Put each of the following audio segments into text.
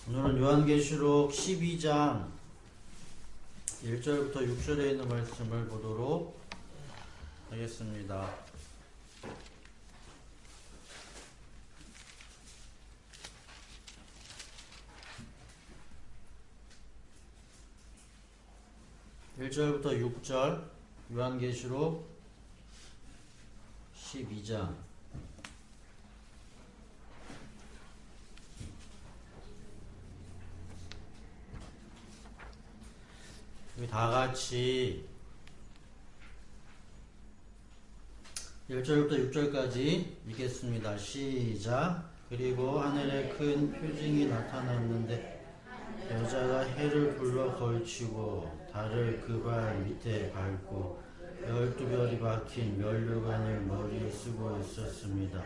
오늘은 요한계시록 12장 1절부터 6절에 있는 말씀을 보도록 하겠습니다. (1절부터) 6절 요한계시록 12장 우리 다같이 1절부터 6절까지 읽겠습니다. 시작. 그리고 하늘에 큰 표징이 나타났는데 여자가 해를 불러 걸치고 달을 그 발 밑에 밟고 12별이 박힌 면류관을 머리에 쓰고 있었습니다.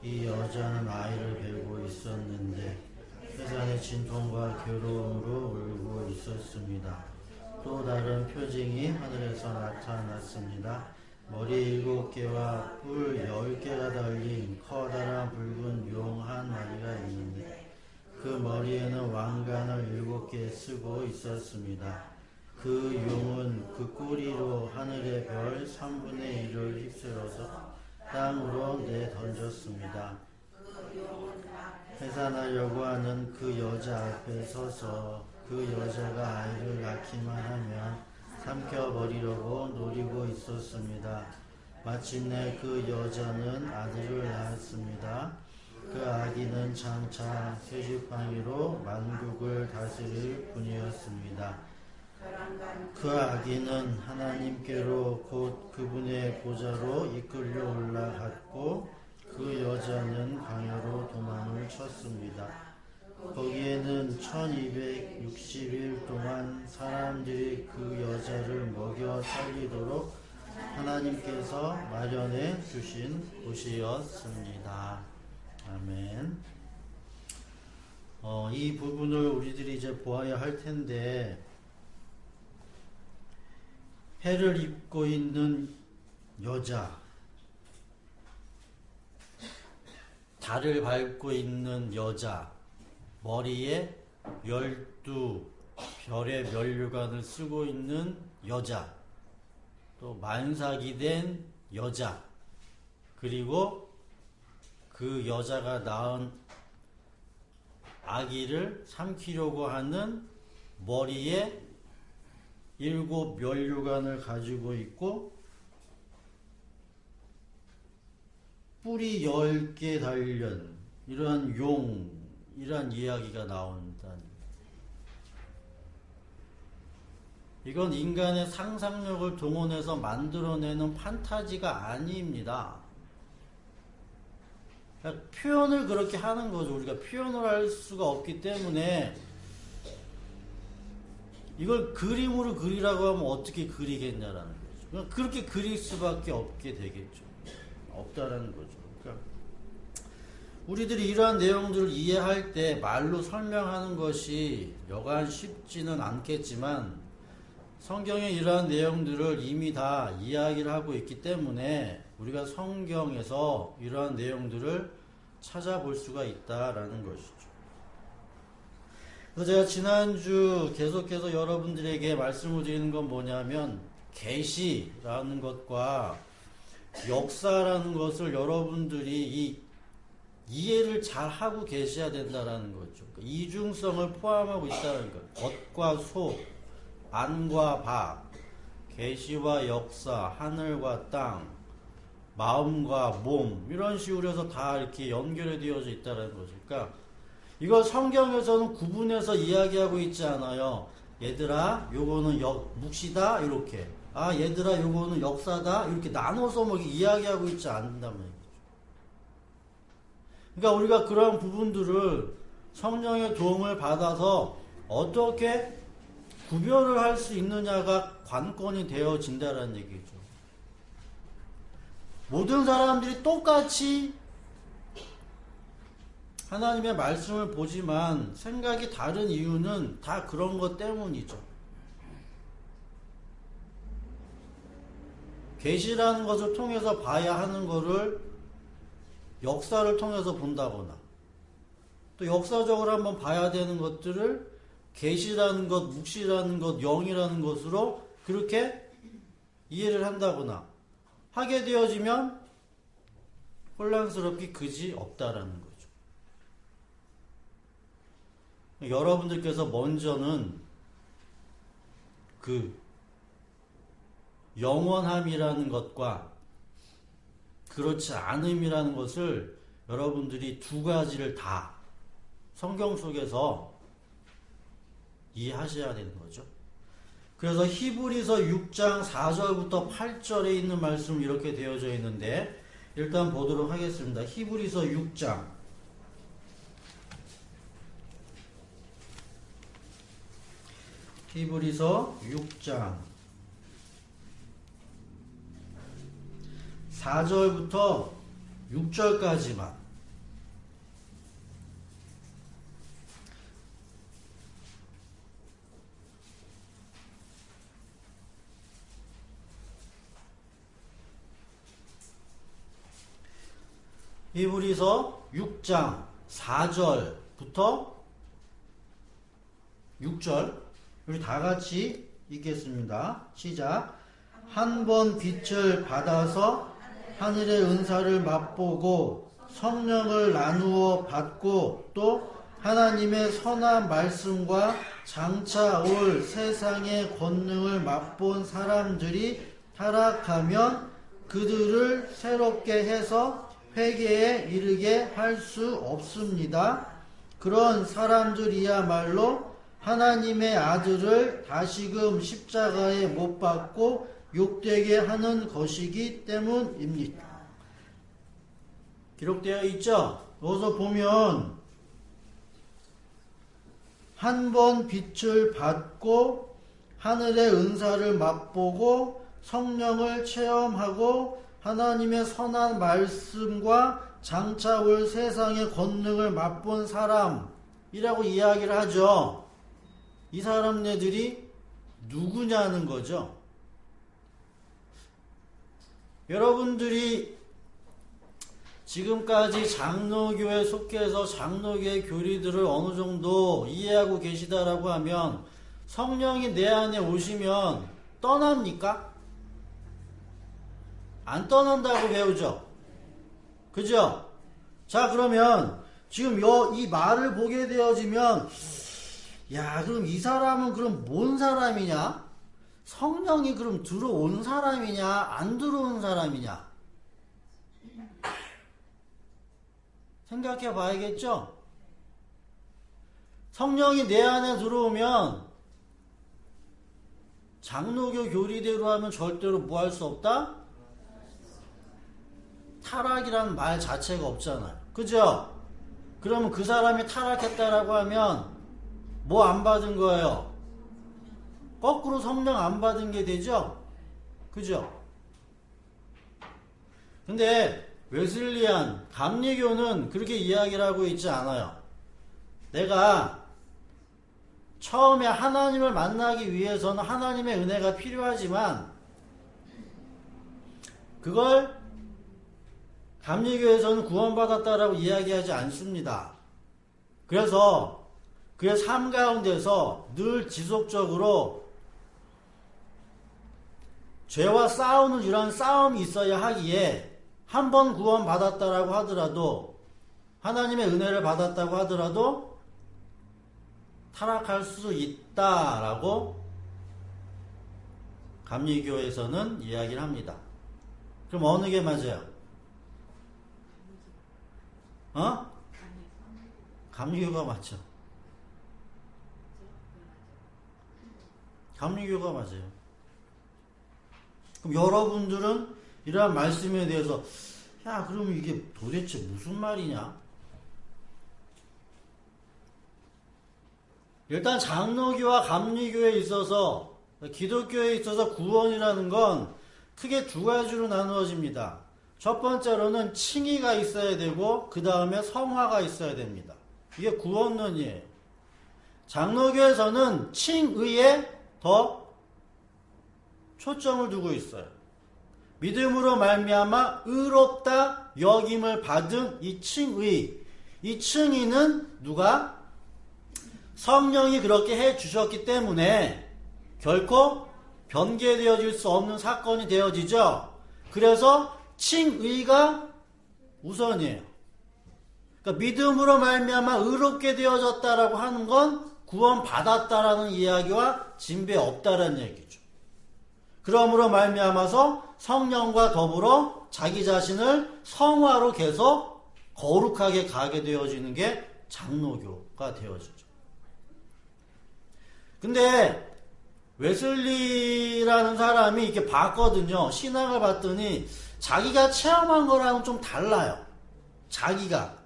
이 여자는 아이를 베고 있었는데 세상의 진통과 괴로움으로 울고 있었습니다. 또 다른 표징이 하늘에서 나타났습니다. 머리 7개와 뿔 10개가 달린 커다란 붉은 용 한 마리가 있는데 그 머리에는 왕관을 7개 쓰고 있었습니다. 그 용은 그 꼬리로 하늘의 별 3분의 1을 휩쓸어서 땅으로 내던졌습니다. 해산하려고 하는 그 여자 앞에 서서 그 여자가 아이를 낳기만 하면 삼켜버리려고 노리고 있었습니다. 마침내 그 여자는 아들을 낳았습니다. 그 아기는 장차 쇠지팡이로 만국을 다스릴 분이었습니다. 그 아기는 하나님께로 곧 그분의 보좌로 이끌려 올라갔고 그 여자는 광야로 도망을 쳤습니다. 거기에는 1260일 동안 사람들이 그 여자를 먹여 살리도록 하나님께서 마련해 주신 곳이었습니다. 아멘. 이 부분을 우리들이 이제 보아야 할 텐데, 해를 입고 있는 여자, 달을 밟고 있는 여자, 머리에 12별의 면류관을 쓰고 있는 여자, 또 만삭이 된 여자, 그리고 그 여자가 낳은 아기를 삼키려고 하는 머리에 7 면류관을 가지고 있고 뿔이 10개 달린 이러한 이러한 이야기가 나온다. 이건 인간의 상상력을 동원해서 만들어내는 판타지가 아닙니다. 그러니까 표현을 그렇게 하는 거죠. 우리가 표현을 할 수가 없기 때문에 이걸 그림으로 그리라고 하면 어떻게 그리겠냐라는 거죠. 그러니까 그렇게 그릴 수밖에 없게 되겠죠. 없다라는 거죠. 그러니까 우리들이 이러한 내용들을 이해할 때 말로 설명하는 것이 여간 쉽지는 않겠지만 성경에 이러한 내용들을 이미 다 이야기를 하고 있기 때문에 우리가 성경에서 이러한 내용들을 찾아볼 수가 있다라는 것이죠. 그래서 제가 지난주 계속해서 여러분들에게 말씀을 드리는 건 뭐냐면 계시라는 것과 역사라는 것을 여러분들이 이해를 잘 하고 계셔야 된다라는 거죠. 이중성을 포함하고 있다는 것. 겉과 속, 안과 밖, 계시와 역사, 하늘과 땅, 마음과 몸 이런 식으로 해서 다 이렇게 연결이 되어져 있다는 거죠. 그러니까 이걸 성경에서는 구분해서 이야기하고 있지 않아요. 얘들아, 요거는 묵시다 이렇게. 아, 얘들아, 요거는 역사다 이렇게 나눠서 뭐 이야기하고 있지 않는다는 얘기죠. 그러니까 우리가 그런 부분들을 성령의 도움을 받아서 어떻게 구별을 할 수 있느냐가 관건이 되어진다는 얘기죠. 모든 사람들이 똑같이 하나님의 말씀을 보지만 생각이 다른 이유는 다 그런 것 때문이죠. 계시라는 것을 통해서 봐야 하는 것을 역사를 통해서 본다거나 또 역사적으로 한번 봐야 되는 것들을 계시라는 것, 묵시라는 것, 영이라는 것으로 그렇게 이해를 한다거나 하게 되어지면 혼란스럽기 그지 없다라는 거죠. 여러분들께서 먼저는 그 영원함이라는 것과 그렇지 않음이라는 것을 여러분들이 두 가지를 다 성경 속에서 이해하셔야 되는 거죠. 그래서 히브리서 6장 4절부터 8절에 있는 말씀 이렇게 되어져 있는데 일단 보도록 하겠습니다. 히브리서 6장 히브리서 6장 4절부터 6절까지만 히브리서 6장 4절부터 6절 우리 다 같이 읽겠습니다. 시작. 한 번 빛을 받아서 하늘의 은사를 맛보고 성령을 나누어 받고 또 하나님의 선한 말씀과 장차 올 세상의 권능을 맛본 사람들이 타락하면 그들을 새롭게 해서 회개에 이르게 할 수 없습니다. 그런 사람들이야말로 하나님의 아들을 다시금 십자가에 못 박고 욕되게 하는 것이기 때문입니다. 기록되어 있죠? 여기서 보면 한 번 빛을 받고 하늘의 은사를 맛보고 성령을 체험하고 하나님의 선한 말씀과 장차 올 세상의 권능을 맛본 사람이라고 이야기를 하죠. 이 사람네들이 누구냐는 거죠. 여러분들이 지금까지 장로교에 속해서 장로교의 교리들을 어느 정도 이해하고 계시다라고 하면 성령이 내 안에 오시면 떠납니까? 안 떠난다고 배우죠. 그죠? 자, 그러면 지금 이 말을 보게 되어지면 야, 그럼 이 사람은 그럼 뭔 사람이냐? 성령이 그럼 들어온 사람이냐? 안 들어온 사람이냐? 생각해 봐야겠죠? 성령이 내 안에 들어오면 장로교 교리대로 하면 절대로 뭐 할 수 없다? 타락이라는 말 자체가 없잖아요. 그죠? 그러면 그 사람이 타락했다라고 하면 뭐 안 받은 거예요? 거꾸로 성령 안 받은 게 되죠? 그죠? 근데 웨슬리안, 감리교는 그렇게 이야기를 하고 있지 않아요. 내가 처음에 하나님을 만나기 위해서는 하나님의 은혜가 필요하지만 그걸 감리교에서는 구원받았다라고 이야기하지 않습니다. 그래서 그의 삶 가운데서 늘 지속적으로 죄와 싸우는 이런 싸움이 있어야 하기에 한 번 구원받았다라고 하더라도 하나님의 은혜를 받았다고 하더라도 타락할 수 있다라고 감리교에서는 이야기를 합니다. 그럼 어느 게 맞아요? 감리교가 맞죠. 감리교가 맞아요. 그럼 여러분들은 이러한 말씀에 대해서 야, 그러면 이게 도대체 무슨 말이냐? 일단 장로교와 감리교에 있어서 기독교에 있어서 구원이라는 건 크게 두 가지로 나누어집니다. 첫 번째로는 칭의가 있어야 되고 그 다음에 성화가 있어야 됩니다. 이게 구원론이에요. 장로교에서는 칭의에 더 초점을 두고 있어요. 믿음으로 말미암아 의롭다 여김을 받은 이 칭의, 이 층위는 누가? 성령이 그렇게 해 주셨기 때문에 결코 변개되어질 수 없는 사건이 되어지죠. 그래서 칭의가 우선이에요. 그러니까 믿음으로 말미암아 의롭게 되어졌다라고 하는 건 구원받았다라는 이야기와 진배 없다라는 얘기죠. 그러므로 말미암아서 성령과 더불어 자기 자신을 성화로 계속 거룩하게 가게 되어지는 게 장로교가 되어지죠. 근데 웨슬리라는 사람이 이렇게 봤거든요. 신앙을 봤더니 자기가 체험한 거랑은 좀 달라요. 자기가.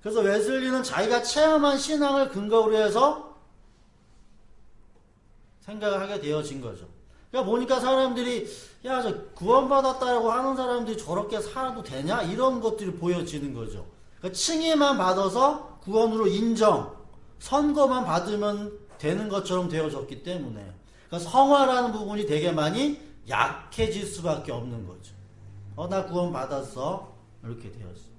그래서 웨슬리는 자기가 체험한 신앙을 근거로 해서 생각을 하게 되어진 거죠. 그러니까 보니까 사람들이 야, 저 구원받았다라고 하는 사람들이 저렇게 살아도 되냐? 이런 것들이 보여지는 거죠. 그러니까 칭의만 받아서 구원으로 인정, 선거만 받으면 되는 것처럼 되어졌기 때문에 그러니까 성화라는 부분이 되게 많이 약해질 수밖에 없는 거죠. 나 구원받았어. 이렇게 되었어.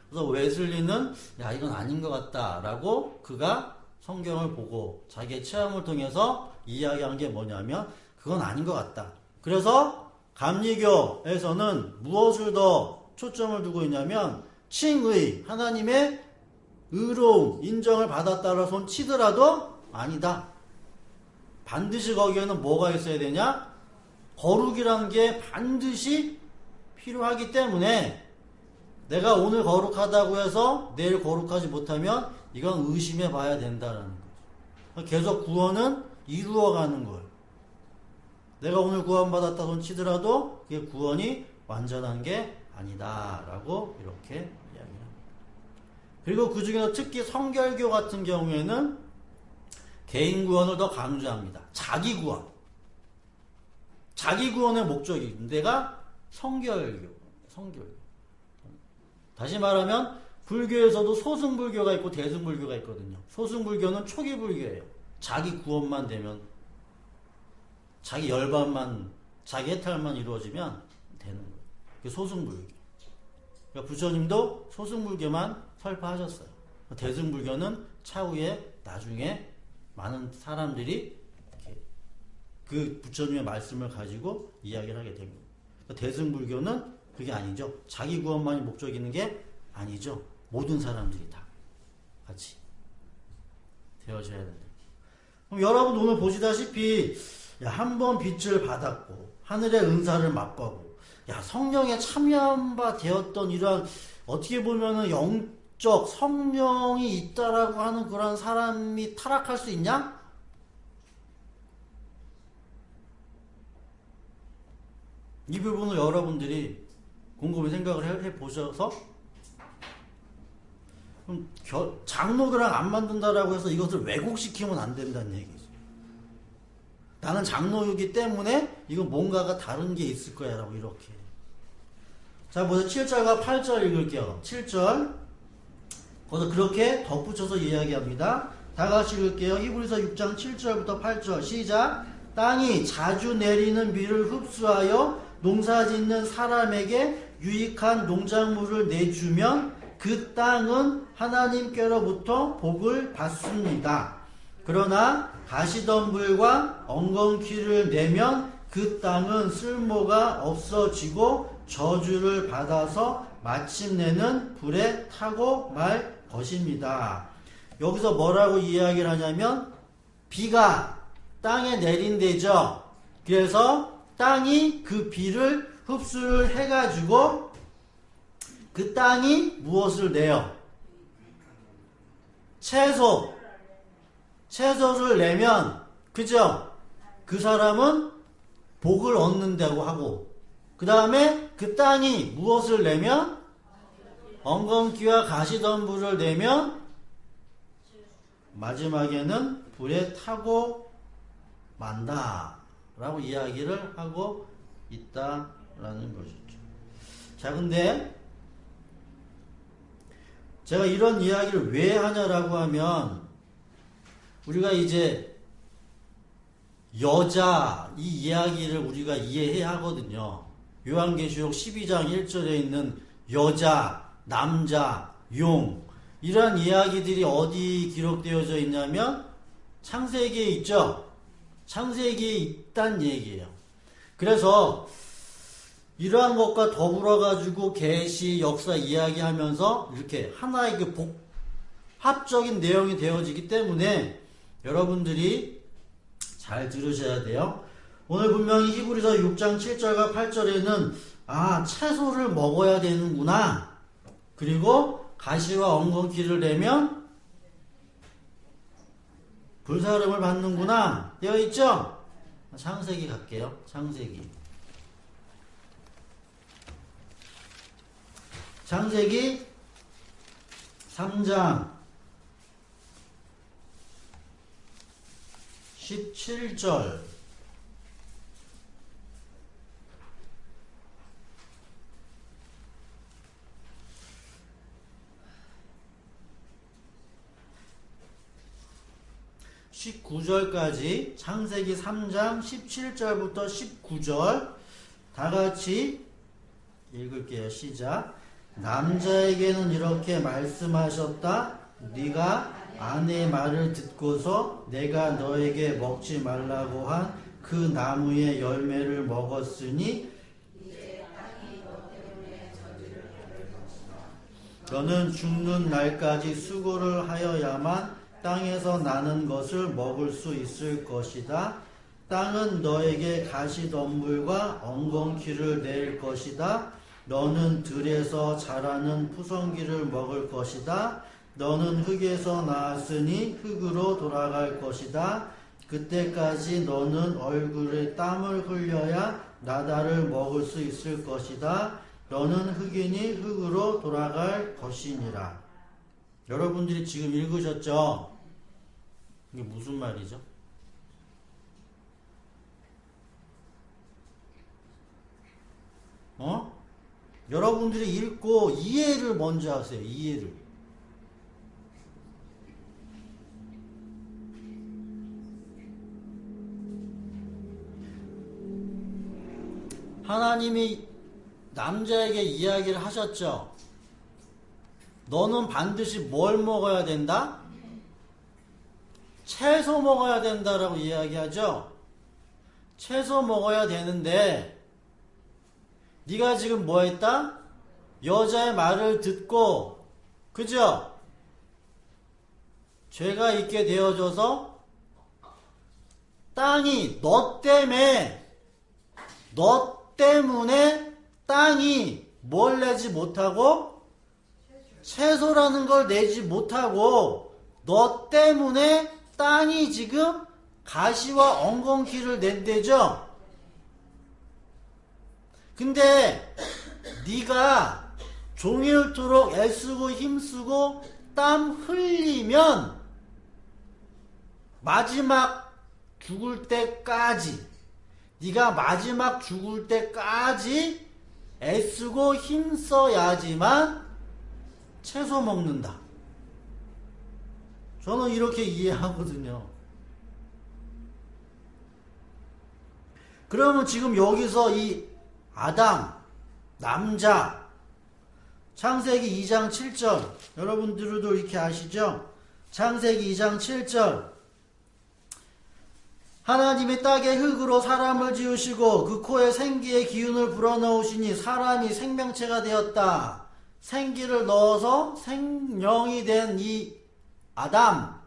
그래서 웨슬리는 야, 이건 아닌 것 같다라고 그가 성경을 보고 자기의 체험을 통해서 이야기한 게 뭐냐면 그건 아닌 것 같다. 그래서 감리교에서는 무엇을 더 초점을 두고 있냐면 칭의, 하나님의 의로움, 인정을 받았다라 손 치더라도 아니다. 반드시 거기에는 뭐가 있어야 되냐? 거룩이라는 게 반드시 필요하기 때문에 내가 오늘 거룩하다고 해서 내일 거룩하지 못하면 이건 의심해 봐야 된다는 거죠. 계속 구원은 이루어가는 거예요. 내가 오늘 구원받았다 손 치더라도 그게 구원이 완전한 게 아니다라고 이렇게 이야기합니다. 그리고 그 중에서 특히 성결교 같은 경우에는 개인 구원을 더 강조합니다. 자기 구원. 자기 구원의 목적이 내가 성결교. 다시 말하면 불교에서도 소승불교가 있고 대승불교가 있거든요. 소승불교는 초기 불교예요. 자기 구원만 되면 자기 열반만 자기 해탈만 이루어지면 되는 거예요. 그게 소승불교. 그러니까 부처님도 소승불교만 설파하셨어요. 대승불교는 차후에 나중에 많은 사람들이 그 부처님의 말씀을 가지고 이야기를 하게 됩니다. 그러니까 대승불교는 그게 아니죠. 자기 구원만이 목적이 있는 게 아니죠. 모든 사람들이 다 같이 되어져야 된다. 그럼 여러분 오늘 보시다시피 한 번 빛을 받았고 하늘의 은사를 맛보고 성령에 참여한 바 되었던 이러한 어떻게 보면은 영적 성령이 있다라고 하는 그런 사람이 타락할 수 있냐? 이 부분을 여러분들이 곰곰이 생각을 해보셔서 그럼 장로교랑 안 만든다라고 해서 이것을 왜곡시키면 안 된다는 얘기죠. 나는 장로이기 때문에 이건 뭔가가 다른 게 있을 거야 라고 이렇게. 자, 보세요. 7절과 8절 읽을게요. 7절 거기서 그렇게 덧붙여서 이야기합니다. 다 같이 읽을게요. 히브리서 6장 7절부터 8절 시작. 땅이 자주 내리는 비를 흡수하여 농사짓는 사람에게 유익한 농작물을 내주면 그 땅은 하나님께로부터 복을 받습니다. 그러나 가시덤불과 엉겅퀴를 내면 그 땅은 쓸모가 없어지고 저주를 받아서 마침내는 불에 타고 말 것입니다. 여기서 뭐라고 이야기를 하냐면 비가 땅에 내린대죠. 그래서 땅이 그 비를 흡수를 해가지고 그 땅이 무엇을 내요? 채소를 내면 그죠? 그 사람은 복을 얻는다고 하고 그 다음에 그 땅이 무엇을 내면 엉겅퀴와 가시덤불을 내면 마지막에는 불에 타고 만다 라고 이야기를 하고 있다라는 것이죠. 자, 근데 제가 이런 이야기를 왜 하냐라고 하면 우리가 이제 여자 이 이야기를 우리가 이해해야 하거든요. 요한계시록 12장 1절에 있는 여자, 남자 용. 이런 이야기들이 어디 기록되어져 있냐면 창세기에 있죠. 창세기에 있단 얘기예요. 그래서 이러한 것과 더불어 가지고 계시 역사 이야기하면서 이렇게 하나의 그 복합적인 내용이 되어지기 때문에 여러분들이 잘 들으셔야 돼요. 오늘 분명히 히브리서 6장 7절과 8절에는 채소를 먹어야 되는구나. 그리고 가시와 엉겅퀴를 내면 불사름을 받는구나 되어 있죠? 창세기 갈게요. 창세기 3장 17절 19절까지 창세기 3장 17절부터 19절 다같이 읽을게요. 시작. 남자에게는 이렇게 말씀하셨다. 네가 아내의 말을 듣고서 내가 너에게 먹지 말라고 한 그 나무의 열매를 먹었으니 너는 죽는 날까지 수고를 하여야만 땅에서 나는 것을 먹을 수 있을 것이다. 땅은 너에게 가시덤불과 엉겅퀴를 낼 것이다. 너는 들에서 자라는 푸성기를 먹을 것이다. 너는 흙에서 나왔으니 흙으로 돌아갈 것이다. 그때까지 너는 얼굴에 땀을 흘려야 나다를 먹을 수 있을 것이다. 너는 흙이니 흙으로 돌아갈 것이니라. 여러분들이 지금 읽으셨죠? 이게 무슨 말이죠? 여러분들이 읽고 이해를 먼저 하세요. 이해를. 하나님이 남자에게 이야기를 하셨죠. 너는 반드시 뭘 먹어야 된다? 채소 먹어야 된다라고 이야기하죠. 채소 먹어야 되는데 네가 지금 뭐 했다? 여자의 말을 듣고 그죠? 죄가 있게 되어져서 땅이 너 때문에 땅이 뭘 내지 못하고 채소라는 걸 내지 못하고 너 때문에 땅이 지금 가시와 엉겅퀴를 낸대죠. 근데 네가 종일토록 애쓰고 힘쓰고 땀 흘리면 마지막 죽을 때까지 네가 마지막 죽을 때까지 애쓰고 힘써야지만 채소 먹는다. 저는 이렇게 이해하거든요. 그러면 지금 여기서 이 아담, 남자, 창세기 2장 7절 여러분들도 이렇게 아시죠? 창세기 2장 7절 하나님이 땅의 흙으로 사람을 지으시고 그 코에 생기의 기운을 불어넣으시니 사람이 생명체가 되었다. 생기를 넣어서 생명이 된 이 아담.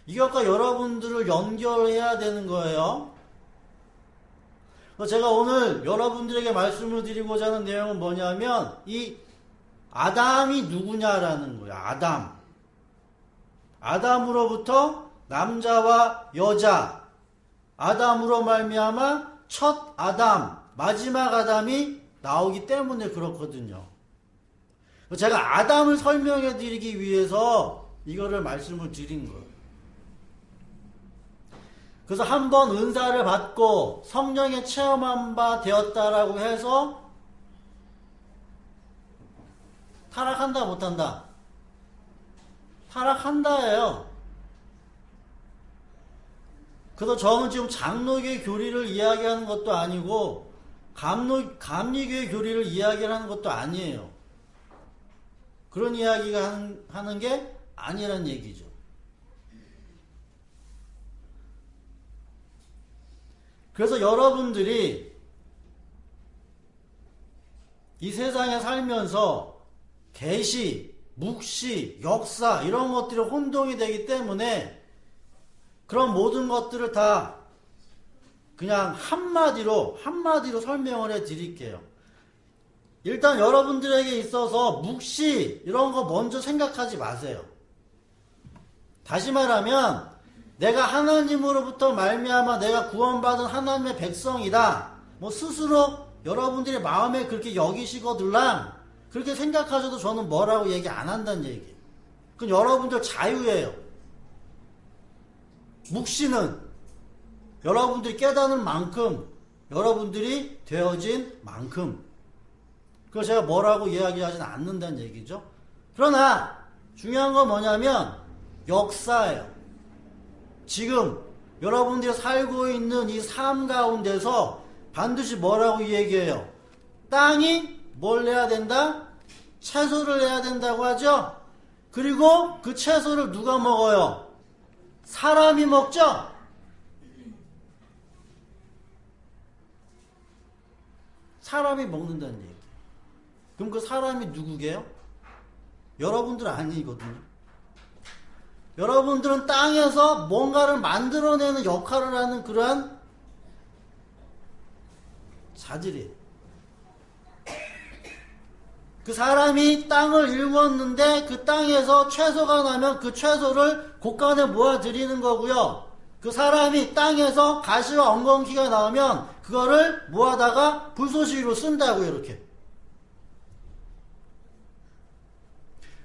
이것과 여러분들을 연결해야 되는 거예요. 제가 오늘 여러분들에게 말씀을 드리고자 하는 내용은 뭐냐면 이 아담이 누구냐라는 거예요. 아담. 아담으로부터 남자와 여자, 아담으로 말미암아 첫 아담, 마지막 아담이 나오기 때문에 그렇거든요. 제가 아담을 설명해 드리기 위해서 이거를 말씀을 드린 거예요. 그래서 한번 은사를 받고 성령의 체험한 바 되었다라고 해서 타락한다 못한다? 타락한다예요. 그래서 저는 지금 장로교의 교리를 이야기하는 것도 아니고 감리교의 교리를 이야기하는 것도 아니에요. 그런 이야기가 하는 게 아니란 얘기죠. 그래서 여러분들이 이 세상에 살면서 계시, 묵시, 역사 이런 것들이 혼동이 되기 때문에 그런 모든 것들을 다 그냥 한마디로 설명을 해 드릴게요. 일단 여러분들에게 있어서 묵시 이런 거 먼저 생각하지 마세요. 다시 말하면 내가 하나님으로부터 말미암아 내가 구원받은 하나님의 백성이다. 뭐 스스로 여러분들이 마음에 그렇게 여기시거들랑 그렇게 생각하셔도 저는 뭐라고 얘기 안 한다는 얘기예요. 그건 여러분들 자유예요. 묵시는 여러분들이 깨닫는 만큼 여러분들이 되어진 만큼 그걸 제가 뭐라고 이야기하지는 않는다는 얘기죠. 그러나 중요한 건 뭐냐면 역사예요. 지금 여러분들이 살고 있는 이 삶 가운데서 반드시 뭐라고 얘기해요? 땅이 뭘 내야 된다? 채소를 내야 된다고 하죠? 그리고 그 채소를 누가 먹어요? 사람이 먹죠? 사람이 먹는다는 얘기. 그럼 그 사람이 누구게요? 여러분들 아니거든요. 여러분들은 땅에서 뭔가를 만들어내는 역할을 하는 그러한 자질이에요. 그 사람이 땅을 일궜는데 그 땅에서 채소가 나면 그 채소를 곳간에 모아드리는 거고요. 그 사람이 땅에서 가시와 엉겅퀴가 나오면 그거를 모아다가 불쏘시개로 쓴다고요. 이렇게.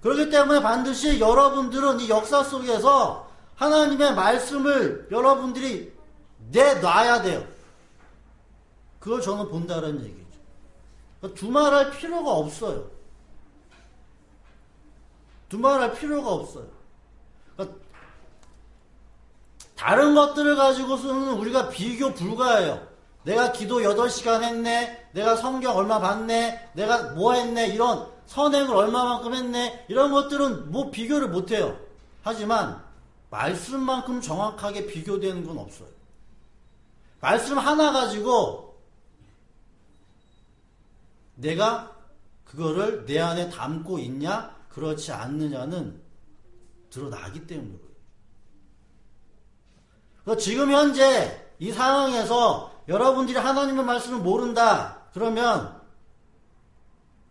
그렇기 때문에 반드시 여러분들은 이 역사 속에서 하나님의 말씀을 여러분들이 내놔야 돼요. 그걸 저는 본다는 얘기죠. 두말할 필요가 없어요. 두말할 필요가 없어요. 그러니까 다른 것들을 가지고서는 우리가 비교 불가해요. 내가 기도 8시간 했네, 내가 성경 얼마 봤네, 내가 뭐 했네, 이런 선행을 얼마만큼 했네, 이런 것들은 뭐 비교를 못해요. 하지만 말씀만큼 정확하게 비교되는 건 없어요. 말씀 하나 가지고 내가 그거를 내 안에 담고 있냐 그렇지 않느냐는 드러나기 때문에 그래요. 지금 현재 이 상황에서 여러분들이 하나님의 말씀을 모른다 그러면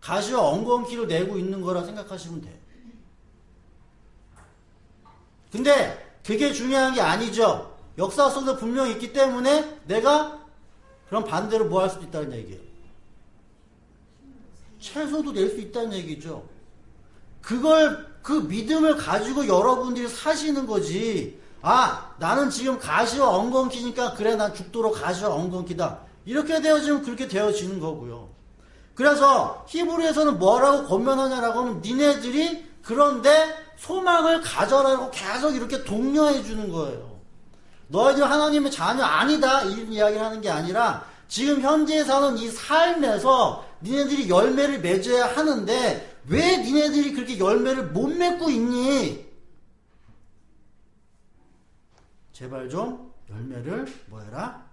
가시와 엉겅퀴를 내고 있는 거라 생각하시면 돼요. 근데 그게 중요한 게 아니죠. 역사 속에 분명히 있기 때문에 내가 그럼 반대로 뭐 할 수도 있다는 얘기예요. 채소도 낼 수 있다는 얘기죠. 그 믿음을 가지고 여러분들이 사시는 거지. 아, 나는 지금 가시와 엉겅퀴니까 그래, 난 죽도록 가시와 엉겅퀴다. 이렇게 되어지면 그렇게 되어지는 거고요. 그래서 히브리에서는 뭐라고 권면하냐라고 하면 니네들이 그런데 소망을 가져라고 계속 이렇게 독려해 주는 거예요. 너희들 하나님의 자녀 아니다 이런 이야기를 하는 게 아니라 지금 현재 사는 이 삶에서 니네들이 열매를 맺어야 하는데 왜 니네들이 그렇게 열매를 못 맺고 있니? 제발 좀 열매를 뭐해라?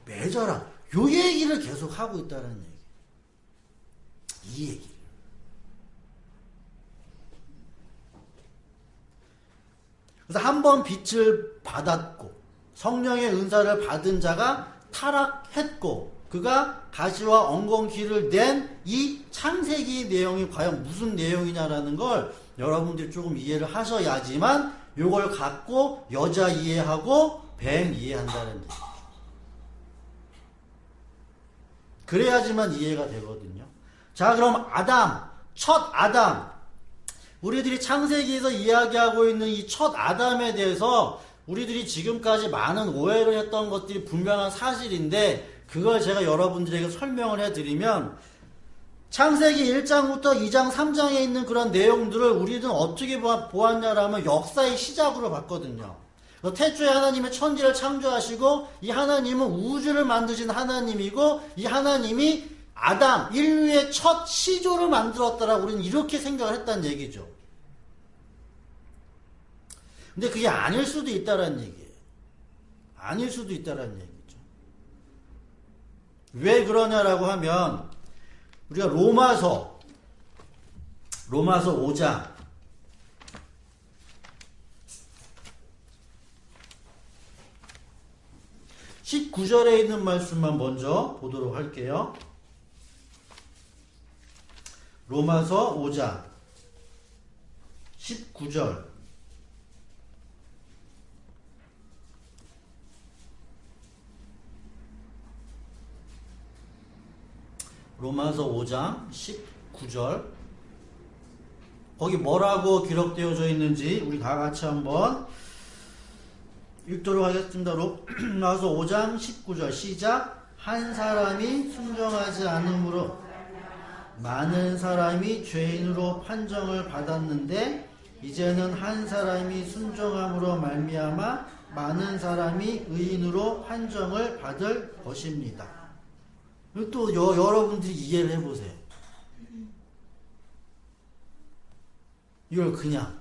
맺어라. 요 얘기를 계속 하고 있다는 얘기. 이 얘기를. 그래서 한번 빛을 받았고 성령의 은사를 받은 자가 타락했고 그가 가시와 엉겅퀴를 낸 이 창세기 내용이 과연 무슨 내용이냐라는 걸 여러분들이 조금 이해를 하셔야지만 요걸 갖고 여자 이해하고 뱀 이해한다는 얘기. 그래야지만 이해가 되거든요. 자, 그럼 첫 아담. 우리들이 창세기에서 이야기하고 있는 이 첫 아담에 대해서 우리들이 지금까지 많은 오해를 했던 것들이 분명한 사실인데 그걸 제가 여러분들에게 설명을 해드리면 창세기 1장부터 2장, 3장에 있는 그런 내용들을 우리는 어떻게 보았냐라면 역사의 시작으로 봤거든요. 태초에 하나님의 천지를 창조하시고 이 하나님은 우주를 만드신 하나님이고 이 하나님이 아담, 인류의 첫 시조를 만들었다라고 우리는 이렇게 생각을 했다는 얘기죠. 근데 그게 아닐 수도 있다라는 얘기예요. 아닐 수도 있다라는 얘기죠. 왜 그러냐라고 하면 우리가 로마서 5장 19절에 있는 말씀만 먼저 보도록 할게요. 로마서 5장 19절. 로마서 5장 19절. 거기 뭐라고 기록되어져 있는지 우리 다 같이 한번 읽도록 하겠습니다. 로마서 5장 19절 시작. 한 사람이 순종하지 않으므로 많은 사람이 죄인으로 판정을 받았는데 이제는 한 사람이 순종함으로 말미암아 많은 사람이 의인으로 판정을 받을 것입니다. 또 여러분들이 이해를 해보세요. 이걸 그냥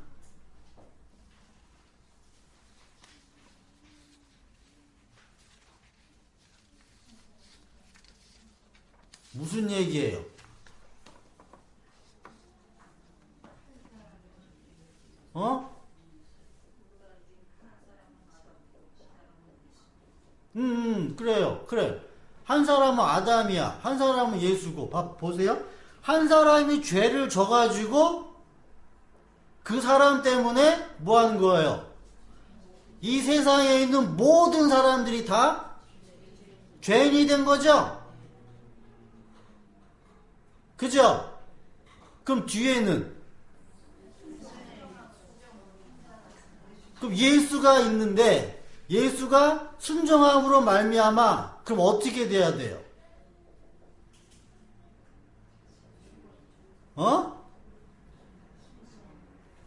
무슨 얘기예요? 그래요. 그래. 한 사람은 아담이야. 한 사람은 예수고. 보세요. 한 사람이 죄를 져가지고 그 사람 때문에 뭐 하는 거예요? 이 세상에 있는 모든 사람들이 다 죄인이 된 거죠? 그죠? 그럼 뒤에는 그럼 예수가 있는데 예수가 순종함으로 말미암아 그럼 어떻게 돼야 돼요?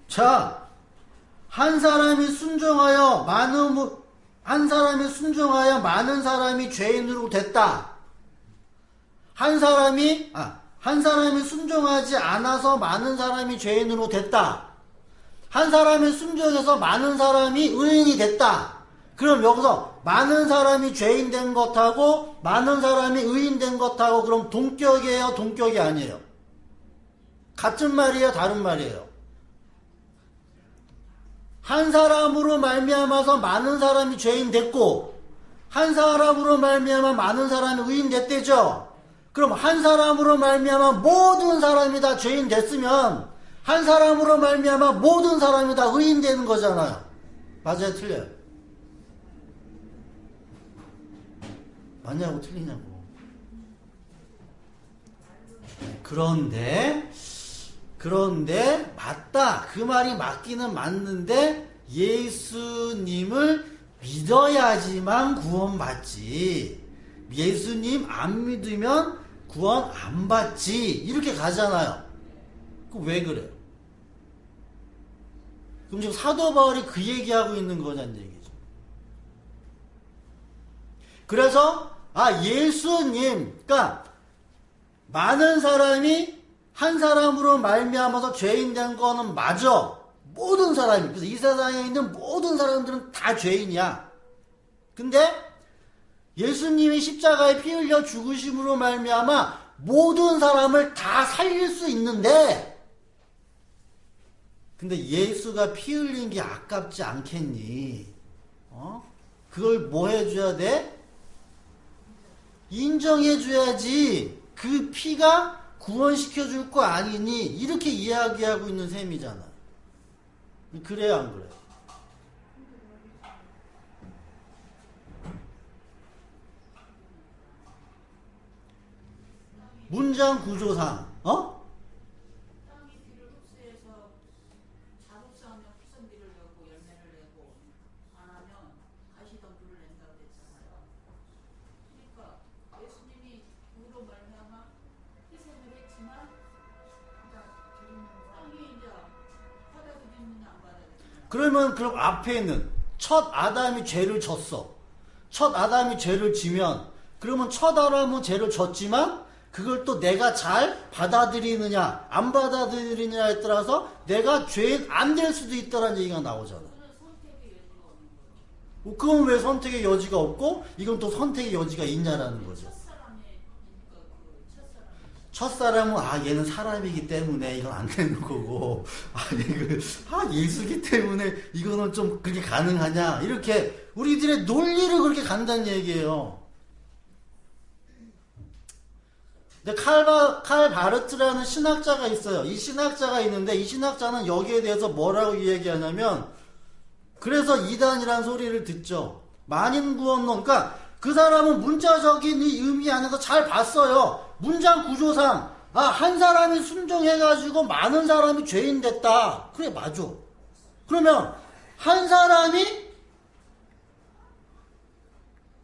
자, 한 사람이 순종하여 많은 사람이 죄인으로 됐다. 한 사람이 순종하지 않아서 많은 사람이 죄인으로 됐다. 한 사람이 순종해서 많은 사람이 의인이 됐다. 그럼 여기서 많은 사람이 죄인 된 것하고 많은 사람이 의인 된 것하고 그럼 동격이에요? 동격이 아니에요? 같은 말이에요? 다른 말이에요? 한 사람으로 말미암아서 많은 사람이 죄인 됐고 한 사람으로 말미암아 많은 사람이 의인 됐대죠? 그럼 한 사람으로 말미암아 모든 사람이 다 죄인 됐으면 한 사람으로 말미암아 모든 사람이 다 의인 되는 거잖아요. 맞아요? 틀려요? 맞냐고 틀리냐고. 그런데 맞다. 그 말이 맞기는 맞는데 예수님을 믿어야지만 구원받지. 예수님 안 믿으면 구원 안 받지. 이렇게 가잖아요. 왜 그래요? 그럼 지금 사도 바울이 그 얘기하고 있는 거냐는 얘기죠. 그래서 예수님, 그러니까 많은 사람이 한 사람으로 말미암아서 죄인 된 거는 맞아. 모든 사람이. 그래서 이 세상에 있는 모든 사람들은 다 죄인이야. 근데 예수님이 십자가에 피 흘려 죽으심으로 말미암아 모든 사람을 다 살릴 수 있는데 근데 예수가 피 흘린 게 아깝지 않겠니? 그걸 뭐 해줘야 돼? 인정해줘야지. 그 피가 구원시켜줄 거 아니니? 이렇게 이야기하고 있는 셈이잖아. 그래요, 안 그래요? 문장 구조상, 땅이 비를 흡수해서 자급수하면 피선비를 내고 열매를 내고 안 하면 가시던 불을 낸다고 했잖아요. 그러니까 예수님이 우로 말미암아 희생을 했지만 땅이 이제 받아들이느냐 안 받아들이느냐. 그럼 앞에는 첫 아담이 죄를 졌어. 첫 아담이 죄를 지면 그러면 첫 아담은 죄를 졌지만 그걸 또 내가 잘 받아들이느냐 안 받아들이느냐에 따라서 내가 죄인 안 될 수도 있다는 얘기가 나오잖아. 그건 왜 선택의 여지가 없고 이건 또 선택의 여지가 있냐라는 거죠. 첫사람은 얘는 사람이기 때문에 이건 안 되는 거고 예수기 때문에 이거는 좀 그렇게 가능하냐 이렇게 우리들의 논리를 그렇게 간다는 얘기예요. 근데 칼 바르트라는 신학자가 있어요. 이 신학자가 있는데 이 신학자는 여기에 대해서 뭐라고 이야기하냐면 그래서 이단이라는 소리를 듣죠. 만인구원론. 그러니까 그 사람은 문자적인 이 의미 안에서 잘 봤어요. 문장 구조상 한 사람이 순종해가지고 많은 사람이 죄인 됐다. 그래 맞아. 그러면 한 사람이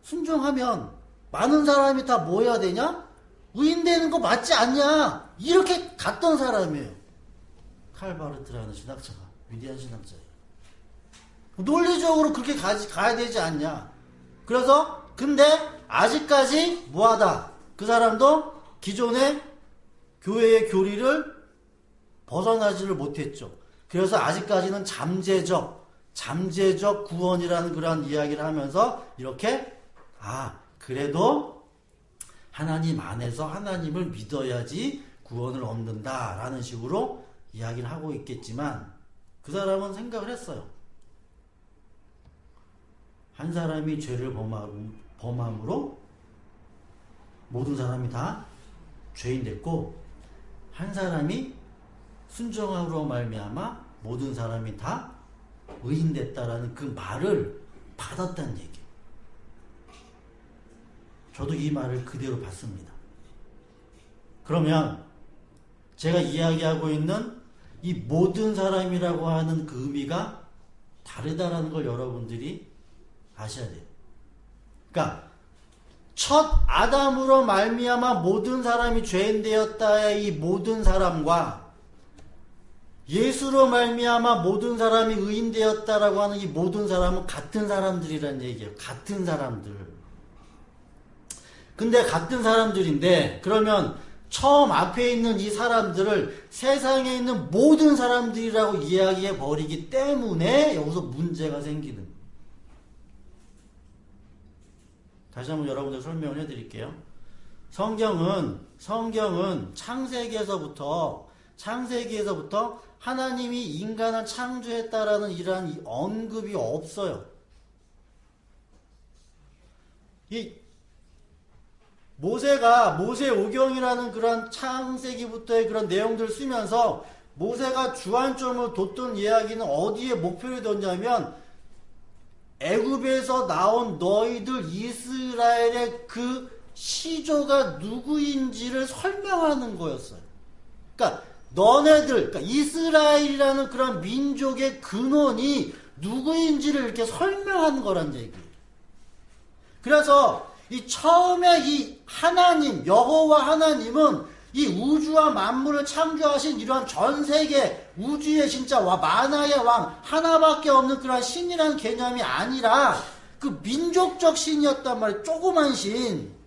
순종하면 많은 사람이 다 뭐 해야 되냐? 의인되는 거 맞지 않냐? 이렇게 갔던 사람이에요. 칼바르트라는 신학자가. 위대한 신학자예요. 논리적으로 그렇게 가야 되지 않냐? 그래서 근데 아직까지 뭐하다? 그 사람도 기존의 교회의 교리를 벗어나지를 못했죠. 그래서 아직까지는 잠재적 구원이라는 그런 이야기를 하면서 이렇게 그래도 하나님 안에서 하나님을 믿어야지 구원을 얻는다라는 식으로 이야기를 하고 있겠지만 그 사람은 생각을 했어요. 한 사람이 죄를 범함으로 모든 사람이 다 죄인 됐고 한 사람이 순종함으로 말미암아 모든 사람이 다 의인 됐다라는 그 말을 받았다는 얘기예요. 저도 이 말을 그대로 받습니다. 그러면 제가 이야기하고 있는 이 모든 사람이라고 하는 그 의미가 다르다라는 걸 여러분들이 아셔야 돼요. 그러니까 첫 아담으로 말미암아 모든 사람이 죄인 되었다의 이 모든 사람과 예수로 말미암아 모든 사람이 의인 되었다라고 하는 이 모든 사람은 같은 사람들이라는 얘기예요. 같은 사람들. 근데 같은 사람들인데 그러면 처음 앞에 있는 이 사람들을 세상에 있는 모든 사람들이라고 이야기해 버리기 때문에 여기서 문제가 생기는 거예요. 다시 한번 여러분들 설명을 해드릴게요. 성경은 창세기에서부터 하나님이 인간을 창조했다라는 이러한 언급이 없어요. 이 모세오경이라는 그런 창세기부터의 그런 내용들을 쓰면서 모세가 주안점을 뒀던 이야기는 어디에 목표를 뒀냐면 애굽에서 나온 너희들 이스라엘의 그 시조가 누구인지를 설명하는 거였어요. 그러니까 그러니까 이스라엘이라는 그런 민족의 근원이 누구인지를 이렇게 설명하는 거란 얘기예요. 그래서 이 처음에 이 하나님, 여호와 하나님은 이 우주와 만물을 창조하신 이러한 전 세계 우주의 진짜 만화의 왕 하나밖에 없는 그런 신이라는 개념이 아니라 그 민족적 신이었단 말이에요. 조그만 신.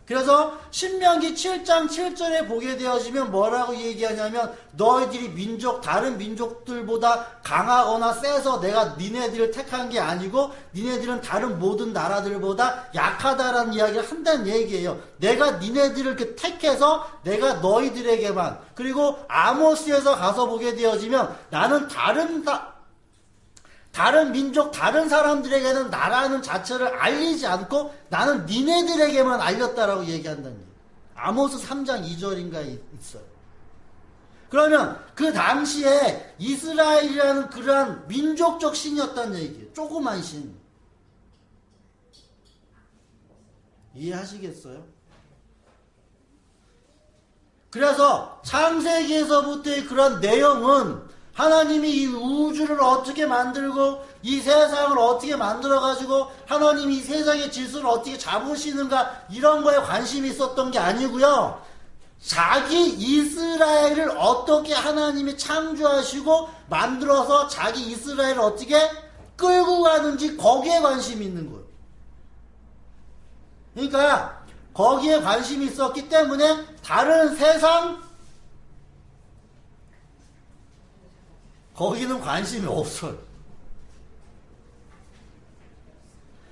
그래서 신명기 7장 7절에 보게 되어지면 뭐라고 얘기하냐면 너희들이 다른 민족들보다 강하거나 세서 내가 니네들을 택한 게 아니고 니네들은 다른 모든 나라들보다 약하다라는 이야기를 한다는 얘기예요. 내가 니네들을 이렇게 택해서 내가 너희들에게만 그리고 아모스에서 가서 보게 되어지면 나는 다른 민족, 다른 사람들에게는 나라는 자체를 알리지 않고 나는 니네들에게만 알렸다라고 얘기한다는 얘기예요. 아모스 3장 2절인가 있어요. 그러면 그 당시에 이스라엘이라는 그러한 민족적 신이었다는 얘기예요. 조그만 신. 이해하시겠어요? 그래서 창세기에서부터의 그런 내용은 하나님이 이 우주를 어떻게 만들고 이 세상을 어떻게 만들어가지고 하나님이 이 세상의 질서를 어떻게 잡으시는가 이런 거에 관심이 있었던 게 아니고요. 자기 이스라엘을 어떻게 하나님이 창조하시고 만들어서 자기 이스라엘을 어떻게 끌고 가는지 거기에 관심이 있는 거예요. 그러니까 거기에 관심이 있었기 때문에 다른 세상 거기는 관심이 없어요.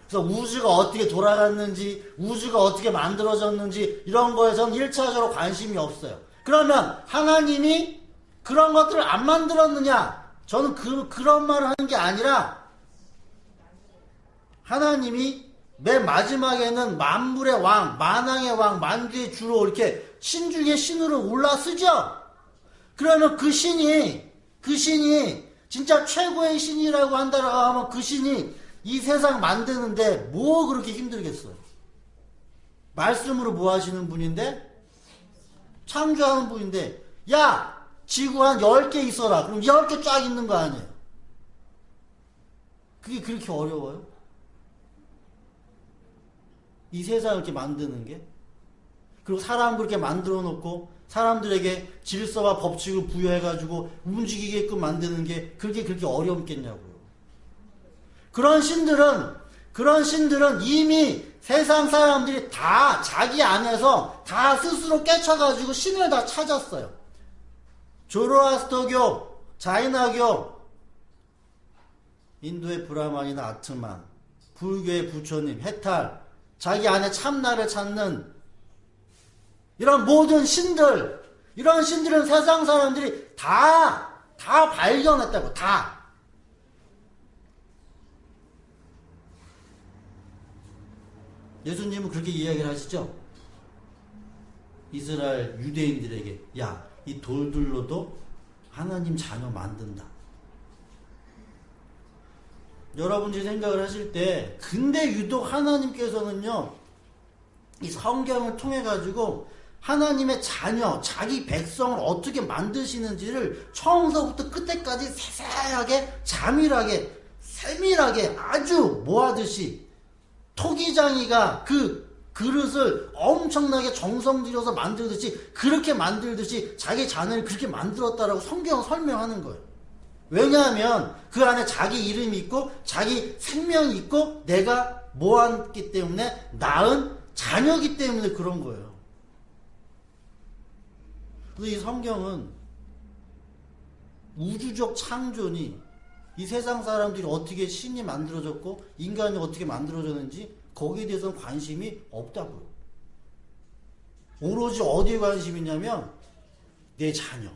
그래서 우주가 어떻게 돌아갔는지, 우주가 어떻게 만들어졌는지 이런 거에서는 1차적으로 관심이 없어요. 그러면 하나님이 그런 것들을 안 만들었느냐? 저는 그런 말을 하는 게 아니라 하나님이 맨 마지막에는 만물의 왕, 만왕의 왕, 만주의 주로 이렇게 신 중에 신으로 올라서죠? 그러면 그 신이 진짜 최고의 신이라고 한다라고 하면 그 신이 이 세상 만드는데 뭐 그렇게 힘들겠어요? 말씀으로 뭐 하시는 분인데? 창조하는 분인데, 야! 지구 한 10개 있어라. 그럼 10개 쫙 있는 거 아니에요? 그게 그렇게 어려워요? 이 세상을 이렇게 만드는 게? 그리고 사람을 그렇게 만들어 놓고 사람들에게 질서와 법칙을 부여해가지고 움직이게끔 만드는 게 그렇게 어렵겠냐고요. 그런 신들은 이미 세상 사람들이 다 자기 안에서 다 스스로 깨쳐가지고 신을 다 찾았어요. 조로아스터교, 자이나교, 인도의 브라만이나 아트만, 불교의 부처님, 해탈, 자기 안에 참나를 찾는 이런 모든 신들, 이런 신들은 세상 사람들이 다 발견했다고, 다. 예수님은 그렇게 이야기를 하시죠? 이스라엘 유대인들에게, 야, 이 돌들로도 하나님 자녀 만든다. 여러분들이 생각을 하실 때, 근데 유독 하나님께서는요, 이 성경을 통해 가지고 하나님의 자녀, 자기 백성을 어떻게 만드시는지를 처음서부터 끝에까지 세세하게, 자밀하게, 세밀하게 아주 모아듯이 토기장이가 그 그릇을 엄청나게 정성 들여서 만들듯이, 그렇게 만들듯이 자기 자녀를 그렇게 만들었다라고 성경은 설명하는 거예요. 왜냐하면 그 안에 자기 이름이 있고 자기 생명이 있고 내가 모았기 때문에 낳은 자녀이기 때문에 그런 거예요. 그래서 이 성경은 우주적 창조니 이 세상 사람들이 어떻게 신이 만들어졌고 인간이 어떻게 만들어졌는지 거기에 대해서는 관심이 없다고요. 오로지 어디에 관심이 있냐면 내 자녀,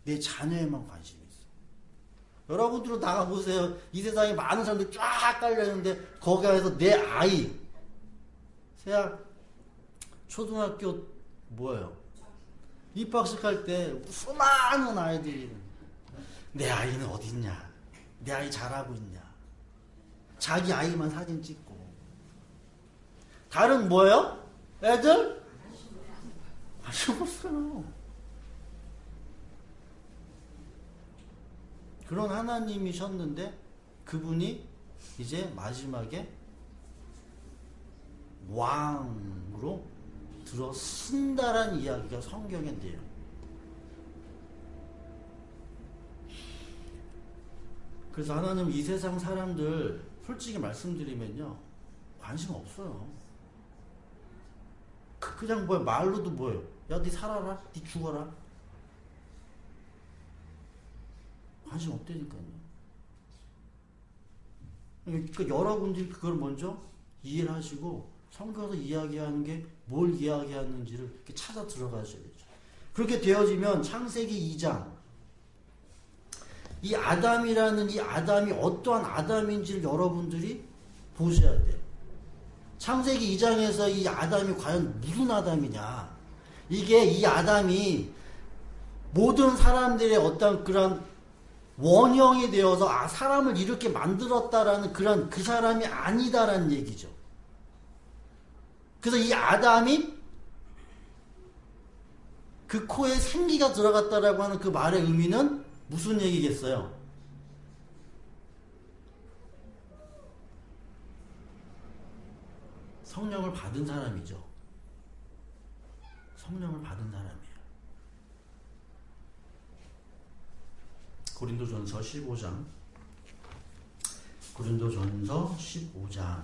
내 자녀에만 관심이 있어. 여러분들은 나가보세요. 이 세상에 많은 사람들이 쫙 깔려있는데 거기 안에서 내 아이, 새야 초등학교 뭐예요? 입학식 할 때 수많은 아이들이 내 아이는 어디 있냐? 내 아이 잘하고 있냐? 자기 아이만 사진 찍고. 다른 뭐예요? 애들? 관심 없어요. 그런 하나님이셨는데 그분이 이제 마지막에 왕으로 들어선다라는 이야기가 성경에 나요. 그래서 하나님 이 세상 사람들 솔직히 말씀드리면요 관심 없어요. 그냥 뭐야 말로도 뭐예요? 야 니 살아라, 니 죽어라. 관심 없다니까요. 그러니까 여러분들이 그걸 먼저 이해를 하시고 성경에서 이야기하는 게 뭘 이야기하는지를 이렇게 찾아 들어가셔야 되죠. 그렇게 되어지면 창세기 2장 이 아담이라는 이 아담이 어떠한 아담인지를 여러분들이 보셔야 돼요. 창세기 2장에서 이 아담이 과연 무슨 아담이냐. 이게 이 아담이 모든 사람들의 어떤 그런 원형이 되어서 사람을 이렇게 만들었다라는 그런 그 사람이 아니다라는 얘기죠. 그래서 이 아담이 그 코에 생기가 들어갔다라고 하는 그 말의 의미는 무슨 얘기겠어요? 성령을 받은 사람이죠. 성령을 받은 사람이에요. 고린도전서 15장. 고린도전서 15장.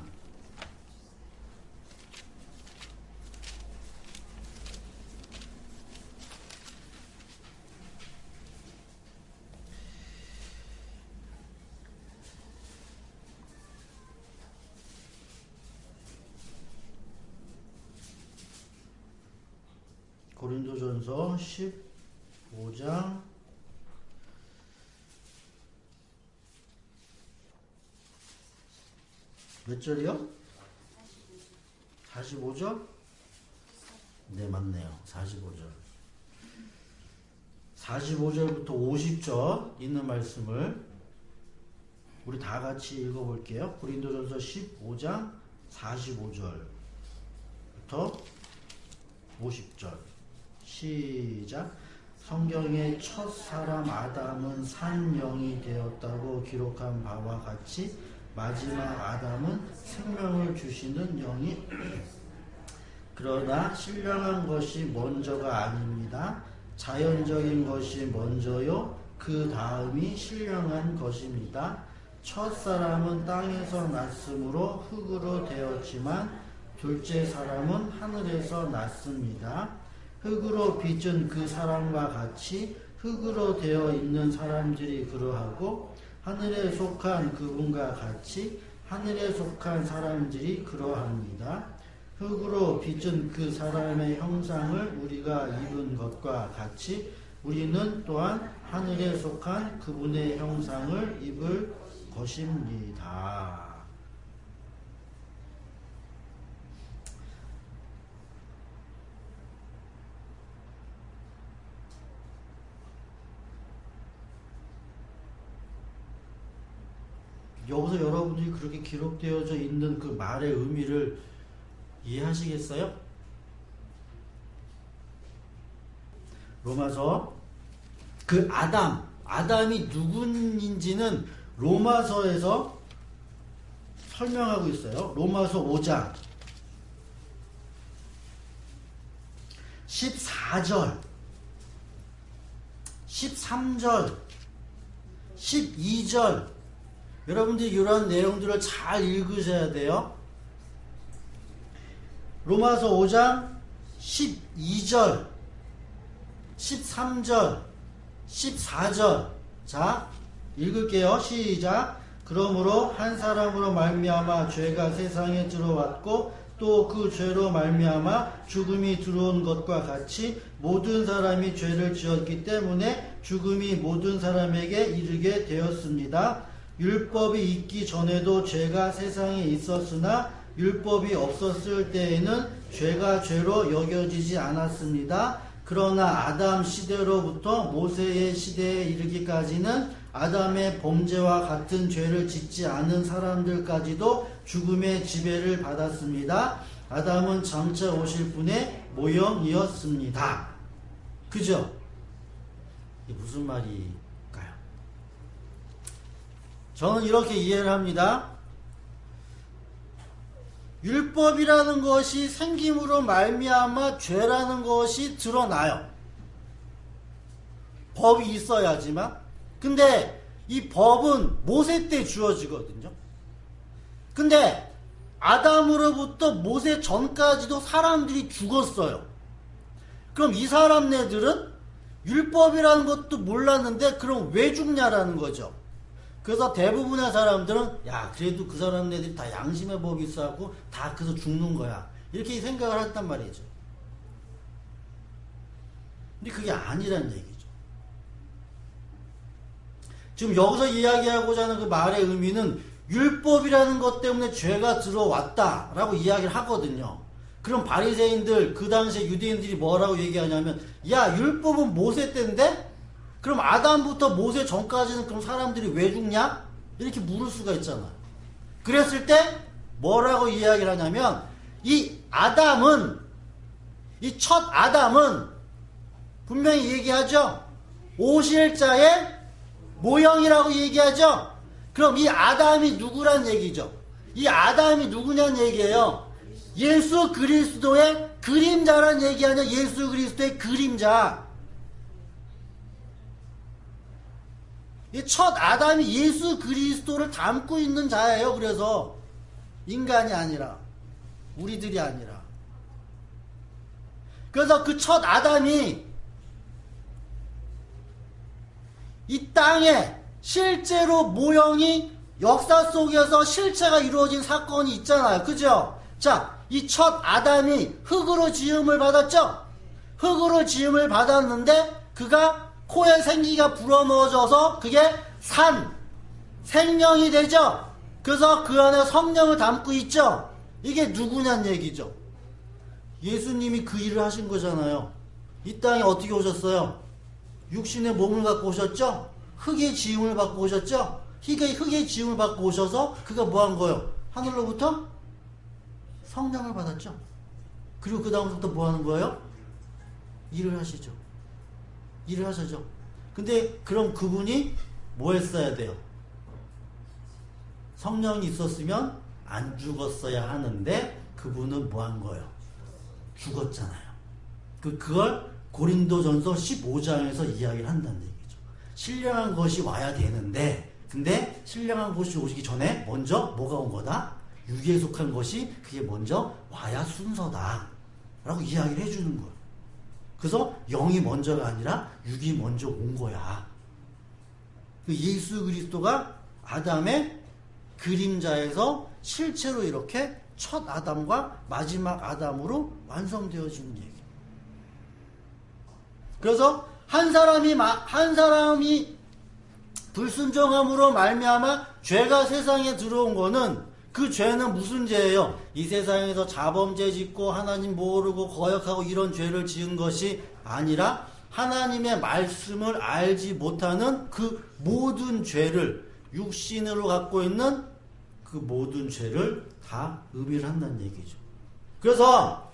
고린도전서 15장 '몇 절이요? 45절? 네, 맞네요. 45절. 45절부터 50절 있는 말씀을 우리 다 같이 읽어볼게요. 고린도전서 15장 45절부터 50절. 시작. 성경의 첫 사람 아담은 산 영이 되었다고 기록한 바와 같이 마지막 아담은 생명을 주시는 영이 그러나 신령한 것이 먼저가 아닙니다. 자연적인 것이 먼저요, 그 다음이 신령한 것입니다. 첫 사람은 땅에서 났으므로 흙으로 되었지만 둘째 사람은 하늘에서 났습니다. 흙으로 빚은 그 사람과 같이 흙으로 되어 있는 사람들이 그러하고 하늘에 속한 그분과 같이 하늘에 속한 사람들이 그러합니다. 흙으로 빚은 그 사람의 형상을 우리가 입은 것과 같이 우리는 또한 하늘에 속한 그분의 형상을 입을 것입니다. 여기서 여러분들이 그렇게 기록되어져 있는 그 말의 의미를 이해하시겠어요? 로마서 그 아담이 누구인지는 로마서에서 설명하고 있어요. 로마서 5장 14절 13절 12절 여러분들이 이런 내용들을 잘 읽으셔야 돼요. 로마서 5장 12절 13절 14절 자 읽을게요. 시작. 그러므로 한 사람으로 말미암아 죄가 세상에 들어왔고 또 그 죄로 말미암아 죽음이 들어온 것과 같이 모든 사람이 죄를 지었기 때문에 죽음이 모든 사람에게 이르게 되었습니다. 율법이 있기 전에도 죄가 세상에 있었으나 율법이 없었을 때에는 죄가 죄로 여겨지지 않았습니다. 그러나 아담 시대로부터 모세의 시대에 이르기까지는 아담의 범죄와 같은 죄를 짓지 않은 사람들까지도 죽음의 지배를 받았습니다. 아담은 장차 오실 분의 모형이었습니다. 그죠? 이게 무슨 말일까요? 저는 이렇게 이해를 합니다. 율법이라는 것이 생김으로 말미암아 죄라는 것이 드러나요. 법이 있어야지만. 근데 이 법은 모세 때 주어지거든요. 근데 아담으로부터 모세 전까지도 사람들이 죽었어요. 그럼 이 사람네들은 율법이라는 것도 몰랐는데 그럼 왜 죽냐라는 거죠. 그래서 대부분의 사람들은 야 그래도 그 사람네들이 다 양심의 법이 있어갖고 다 그래서 죽는 거야 이렇게 생각을 했단 말이죠. 근데 그게 아니란 얘기죠. 지금 여기서 이야기하고자 하는 그 말의 의미는 율법이라는 것 때문에 죄가 들어왔다라고 이야기를 하거든요. 그럼 바리새인들 그 당시에 유대인들이 뭐라고 얘기하냐면 야 율법은 모세 때인데 그럼 아담부터 모세 전까지는 그럼 사람들이 왜 죽냐? 이렇게 물을 수가 있잖아요. 그랬을 때 뭐라고 이야기를 하냐면 이 아담은 이 첫 아담은 분명히 얘기하죠. 오실 자의 모형이라고 얘기하죠. 그럼 이 아담이 누구란 얘기죠? 이 아담이 누구냐는 얘기예요. 예수 그리스도의 그림자란 얘기 아니야. 예수 그리스도의 그림자. 이 첫 아담이 예수 그리스도를 담고 있는 자예요. 그래서 인간이 아니라 우리들이 아니라. 그래서 그 첫 아담이 이 땅에 실제로 모형이 역사 속에서 실체가 이루어진 사건이 있잖아요. 그죠? 자, 이 첫 아담이 흙으로 지음을 받았죠? 흙으로 지음을 받았는데 그가 코에 생기가 불어넣어져서 그게 생명이 되죠. 그래서 그 안에 성령을 담고 있죠. 이게 누구냐는 얘기죠. 예수님이 그 일을 하신 거잖아요. 이 땅에 어떻게 오셨어요? 육신의 몸을 갖고 오셨죠? 흙의 지음을 받고 오셨죠? 흙의 지음을 받고 오셔서 그가 뭐 한 거예요? 하늘로부터 성령을 받았죠. 그리고 그 다음부터 뭐 하는 거예요? 일을 하시죠. 일을 하시죠. 근데 그럼 그분이 뭐 했어야 돼요? 성령이 있었으면 안 죽었어야 하는데 그분은 뭐 한 거예요? 죽었잖아요. 그걸 고린도전서 15장에서 이야기를 한다는 얘기죠. 신령한 것이 와야 되는데 근데 신령한 것이 오시기 전에 먼저 뭐가 온 거다? 육에 속한 것이 그게 먼저 와야 순서다 라고 이야기를 해주는 거예요. 그래서 영이 먼저가 아니라 육이 먼저 온 거야. 예수 그리스도가 아담의 그림자에서 실체로 이렇게 첫 아담과 마지막 아담으로 완성되어지는 얘기예요. 그래서 한 사람이 불순종함으로 말미암아 죄가 세상에 들어온 거는 그 죄는 무슨 죄예요? 이 세상에서 자범죄 짓고 하나님 모르고 거역하고 이런 죄를 지은 것이 아니라 하나님의 말씀을 알지 못하는 그 모든 죄를 육신으로 갖고 있는 그 모든 죄를 다 의미를 한다는 얘기죠. 그래서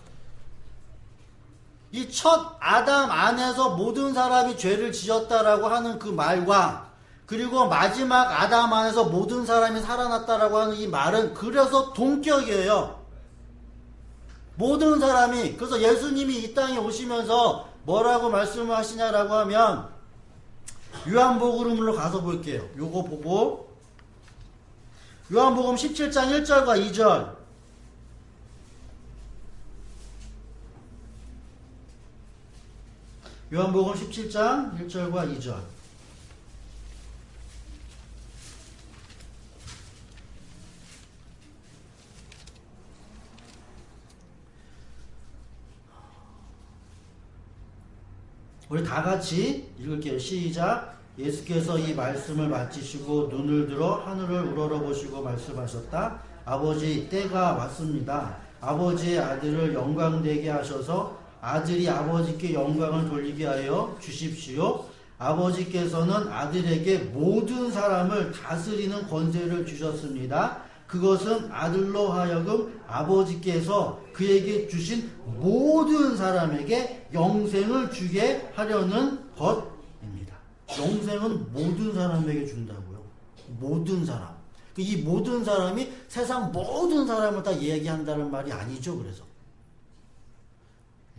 이 첫 아담 안에서 모든 사람이 죄를 지었다라고 하는 그 말과 그리고 마지막 아담 안에서 모든 사람이 살아났다라고 하는 이 말은 그래서 동격이에요. 모든 사람이. 그래서 예수님이 이 땅에 오시면서 뭐라고 말씀을 하시냐라고 하면 요한복음으로 가서 볼게요. 요거 보고 요한복음 17장 1절과 2절 요한복음 17장 1절과 2절 우리 다 같이 읽을게요. 시작. 예수께서 이 말씀을 마치시고 눈을 들어 하늘을 우러러보시고 말씀하셨다. 아버지, 때가 왔습니다. 아버지의 아들을 영광되게 하셔서 아들이 아버지께 영광을 돌리게 하여 주십시오. 아버지께서는 아들에게 모든 사람을 다스리는 권세를 주셨습니다. 그것은 아들로 하여금 아버지께서 그에게 주신 모든 사람에게 영생을 주게 하려는 것입니다. 영생은 모든 사람에게 준다고요. 모든 사람. 이 모든 사람이 세상 모든 사람을 다 얘기한다는 말이 아니죠. 그래서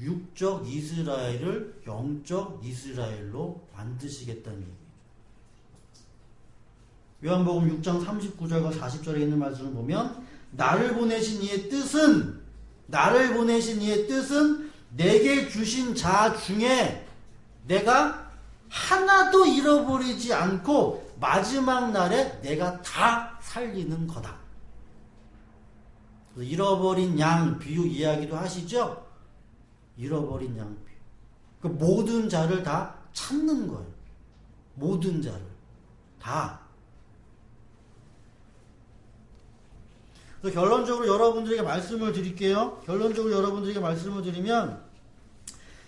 육적 이스라엘을 영적 이스라엘로 만드시겠다는 얘기죠. 요한복음 6장 39절과 40절에 있는 말씀을 보면 나를 보내신 이의 뜻은 내게 주신 자 중에 내가 하나도 잃어버리지 않고 마지막 날에 내가 다 살리는 거다. 잃어버린 양 비유 이야기도 하시죠? 잃어버린 양 비유. 그 모든 자를 다 찾는 거예요. 모든 자를 다. 그래서 결론적으로 여러분들에게 말씀을 드릴게요. 결론적으로 여러분들에게 말씀을 드리면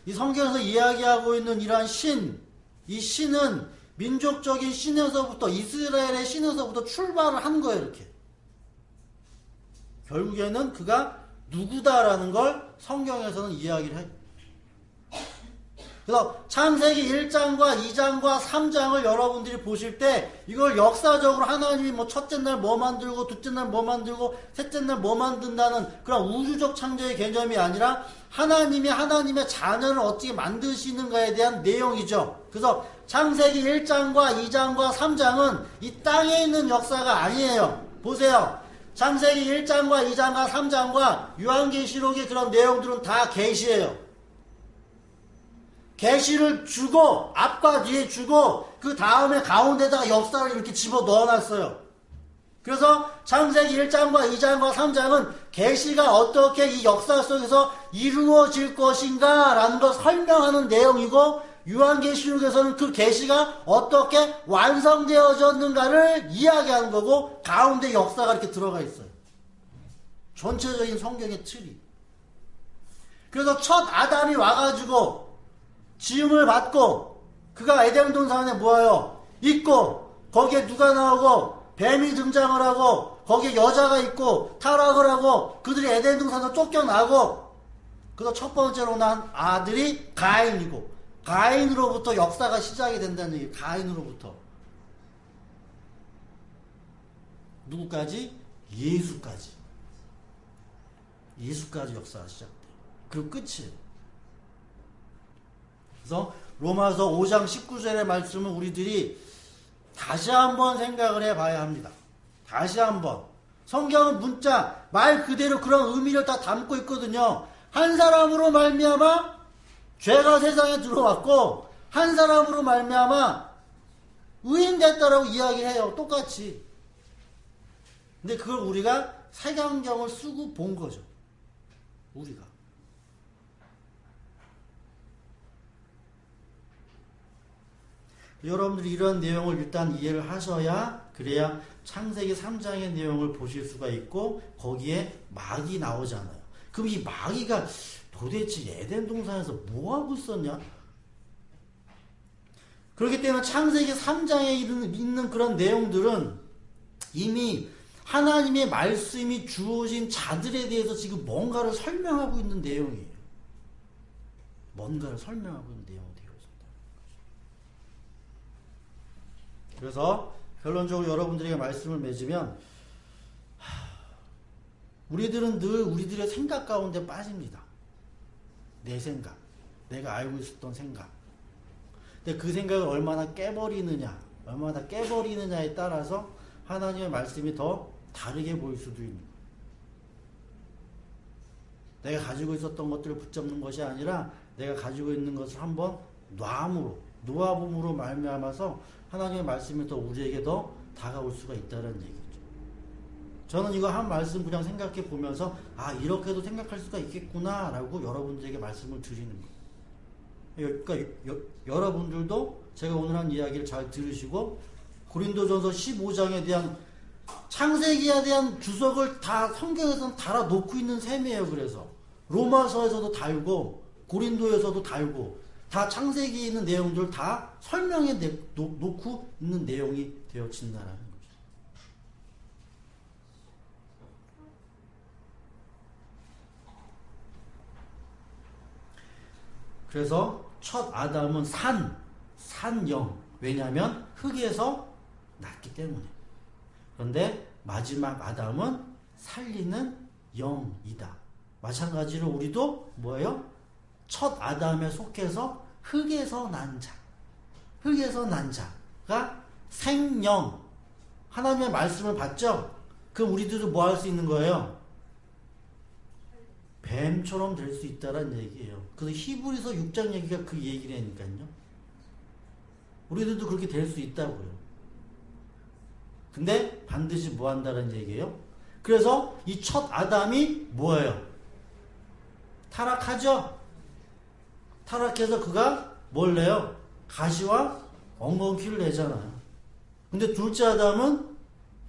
이 성경에서 이야기하고 있는 이러한 이 신은 민족적인 신에서부터 이스라엘의 신에서부터 출발을 한 거예요. 이렇게 결국에는 그가 누구다라는 걸 성경에서는 이야기를 해요. 그래서 창세기 1장과 2장과 3장을 여러분들이 보실 때 이걸 역사적으로 하나님이 뭐 첫째 날 뭐 만들고 둘째 날 뭐 만들고 셋째 날 뭐 만든다는 그런 우주적 창조의 개념이 아니라 하나님이 하나님의 자녀를 어떻게 만드시는가에 대한 내용이죠. 그래서 창세기 1장과 2장과 3장은 이 땅에 있는 역사가 아니에요. 보세요. 창세기 1장과 2장과 3장과 요한계시록의 그런 내용들은 다 계시예요. 계시를 주고 앞과 뒤에 주고 그 다음에 가운데다가 역사를 이렇게 집어 넣어놨어요. 그래서 창세기 1장과 2장과 3장은 계시가 어떻게 이 역사 속에서 이루어질 것인가 라는 걸 설명하는 내용이고, 요한계시록에서는 그 계시가 어떻게 완성되어졌는가를 이야기하는 거고, 가운데 역사가 이렇게 들어가 있어요. 전체적인 성경의 틀이. 그래서 첫 아담이 와가지고 지음을 받고 그가 에덴 동산에 뭐예요? 있고, 거기에 누가 나오고 뱀이 등장을 하고 거기에 여자가 있고 타락을 하고 그들이 에덴 동산에서 쫓겨나고, 그래서 첫 번째로 난 아들이 가인이고, 가인으로부터 역사가 시작이 된다는 얘기예요. 가인으로부터 누구까지? 예수까지. 예수까지 역사가 시작돼요. 그리고 끝이에요. 그래서 로마서 5장 19절의 말씀은 우리들이 다시 한번 생각을 해봐야 합니다. 다시 한번. 성경은 문자, 말 그대로 그런 의미를 다 담고 있거든요. 한 사람으로 말미암아 죄가 세상에 들어왔고, 한 사람으로 말미암아 의인됐다라고 이야기해요. 똑같이. 근데 그걸 우리가 색안경을 쓰고 본 거죠. 우리가. 여러분들이 이런 내용을 일단 이해를 하셔야, 그래야 창세기 3장의 내용을 보실 수가 있고, 거기에 마귀 나오잖아요. 그럼 이 마귀가 도대체 에덴 동산에서 뭐하고 있었냐? 그렇기 때문에 창세기 3장에 있는 그런 내용들은 이미 하나님의 말씀이 주어진 자들에 대해서 지금 뭔가를 설명하고 있는 내용이에요. 뭔가를 설명하고 있는 내용이 되어진다. 그래서 결론적으로 여러분들에게 말씀을 맺으면, 우리들은 늘 우리들의 생각 가운데 빠집니다. 내 생각, 내가 알고 있었던 생각. 근데 그 생각을 얼마나 깨버리느냐에 따라서 하나님의 말씀이 더 다르게 보일 수도 있는 거예요. 내가 가지고 있었던 것들을 붙잡는 것이 아니라 내가 가지고 있는 것을 한번 놓아봄으로 말미암아서 하나님의 말씀이 더 우리에게 더 다가올 수가 있다는 얘기죠. 저는 이거 한 말씀 그냥 생각해 보면서, 이렇게도 생각할 수가 있겠구나 라고 여러분들에게 말씀을 드리는 거예요. 그러니까 여러분들도 제가 오늘 한 이야기를 잘 들으시고, 고린도전서 15장에 대한, 창세기에 대한 주석을 다 성경에서는 달아놓고 있는 셈이에요. 그래서 로마서에서도 달고 고린도에서도 달고, 다 창세기에 있는 내용들을 다 설명해 놓고 있는 내용이 되어진다라는 거죠. 그래서 첫 아담은 산영. 왜냐하면 흙에서 났기 때문에. 그런데 마지막 아담은 살리는 영이다. 마찬가지로 우리도 뭐예요? 첫 아담에 속해서 흙에서 난 자가 생영. 하나님의 말씀을 받죠? 그럼 우리들도 뭐 할 수 있는 거예요? 뱀처럼 될 수 있다는 얘기예요. 그래서 히브리서 6장 얘기가 그 얘기라니까요. 우리들도 그렇게 될 수 있다고요. 근데 반드시 뭐 한다는 얘기예요? 그래서 이 첫 아담이 뭐예요? 타락하죠? 타락해서 그가 뭘 내요? 가시와 엉겅퀴를 내잖아요. 근데 둘째 아담은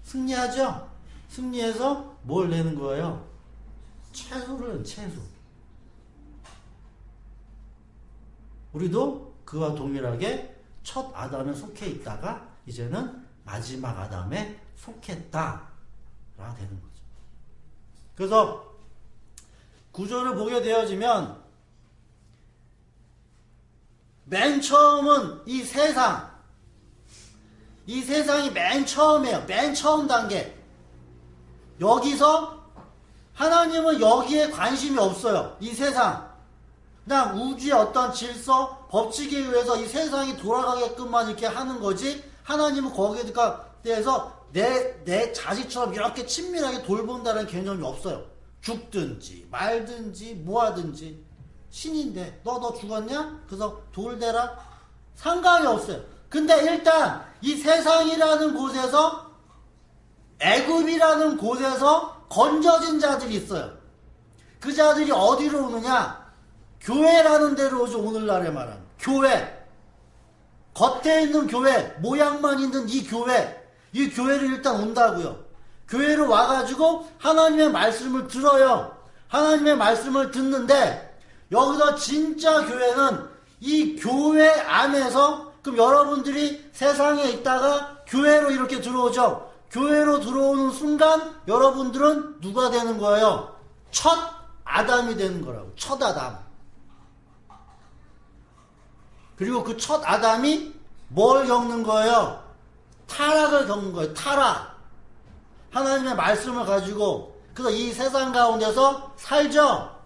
승리하죠? 승리해서 뭘 내는 거예요? 채소를, 채소. 우리도 그와 동일하게 첫 아담에 속해 있다가 이제는 마지막 아담에 속했다라 되는 거죠. 그래서 구절을 보게 되어지면 맨 처음은 이 세상이 맨 처음이에요. 맨 처음 단계. 여기서 하나님은 여기에 관심이 없어요. 이 세상. 그냥 우주의 어떤 질서, 법칙에 의해서 이 세상이 돌아가게끔만 이렇게 하는 거지, 하나님은 거기에 대해서 내 자식처럼 이렇게 친밀하게 돌본다는 개념이 없어요. 죽든지 말든지 뭐하든지. 신인데 너 죽었냐? 그래서 돌대라? 상관이 없어요. 근데 일단 이 세상이라는 곳에서 애굽이라는 곳에서 건져진 자들이 있어요. 그 자들이 어디로 오느냐? 교회라는 데로 오죠. 오늘날에 말하는 교회. 겉에 있는 교회, 모양만 있는 이 교회를 일단 온다고요. 교회로 와가지고 하나님의 말씀을 들어요. 하나님의 말씀을 듣는데 여기서 진짜 교회는 이 교회 안에서, 그럼 여러분들이 세상에 있다가 교회로 이렇게 들어오죠. 교회로 들어오는 순간 여러분들은 누가 되는 거예요? 첫 아담이 되는 거라고. 첫 아담. 그리고 그 첫 아담이 뭘 겪는 거예요? 타락을 겪는 거예요. 타락. 하나님의 말씀을 가지고. 그래서 이 세상 가운데서 살죠.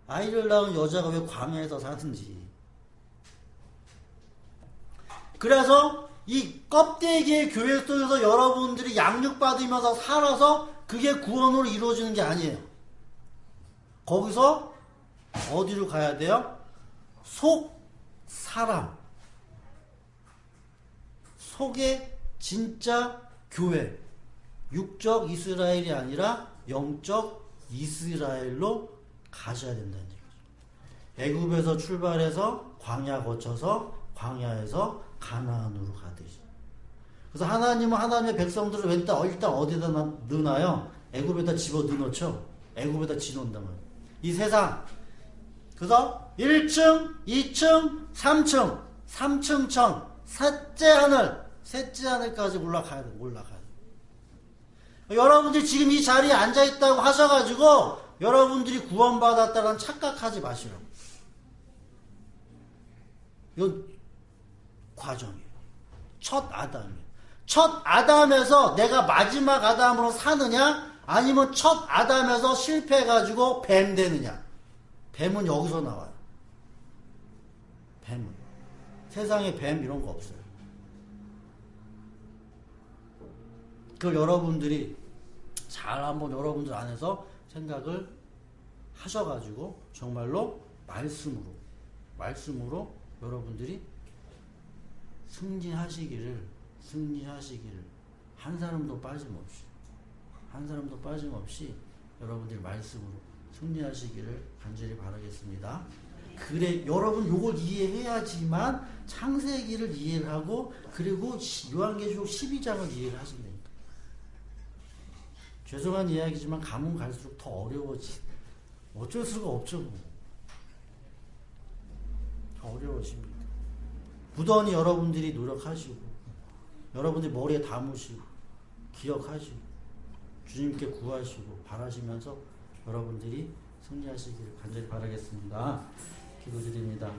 아이를 낳은 여자가 왜 광야에서 사는지. 그래서 이 껍데기의 교회 속에서 여러분들이 양육받으면서 살아서 그게 구원으로 이루어지는 게 아니에요. 거기서 어디로 가야 돼요? 속 사람. 속의 진짜 교회. 육적 이스라엘이 아니라 영적 이스라엘로 가셔야 된다는 얘기죠. 애굽에서 출발해서 광야 거쳐서 광야에서 가나안으로 가듯이. 그래서 하나님은 하나님의 백성들을 일단 어디다 넣나요? 애굽에다 집어 넣죠. 애굽에다 집어넣는단 말이에요. 이 세상. 그래서 1층, 2층, 3층, 3층 천, 셋째 하늘까지 올라가야 돼. 여러분들이 지금 이 자리에 앉아있다고 하셔가지고 여러분들이 구원받았다는 착각하지 마시라고. 이건 과정이에요. 첫 아담이에요. 첫 아담에서 내가 마지막 아담으로 사느냐, 아니면 첫 아담에서 실패해가지고 뱀 되느냐. 뱀은 여기서 나와요. 뱀은. 세상에 뱀 이런 거 없어요. 그걸 여러분들이 잘 한번 여러분들 안에서 생각을 하셔가지고 정말로 말씀으로 여러분들이 승진하시기를 한 사람도 빠짐없이 여러분들이 말씀으로 승리하시기를 간절히 바라겠습니다. 그래, 여러분 요걸 이해해야지만 창세기를 이해를 하고 그리고 요한계시록 12장을 이해를 하신다니까. 죄송한 이야기지만 가면 갈수록 더 어려워지. 어쩔 수가 없죠. 더 어려워집니다. 부단히 여러분들이 노력하시고 여러분들이 머리에 담으시고 기억하시고 주님께 구하시고 바라시면서 여러분들이 승리하시기를 간절히 바라겠습니다. 기도드립니다.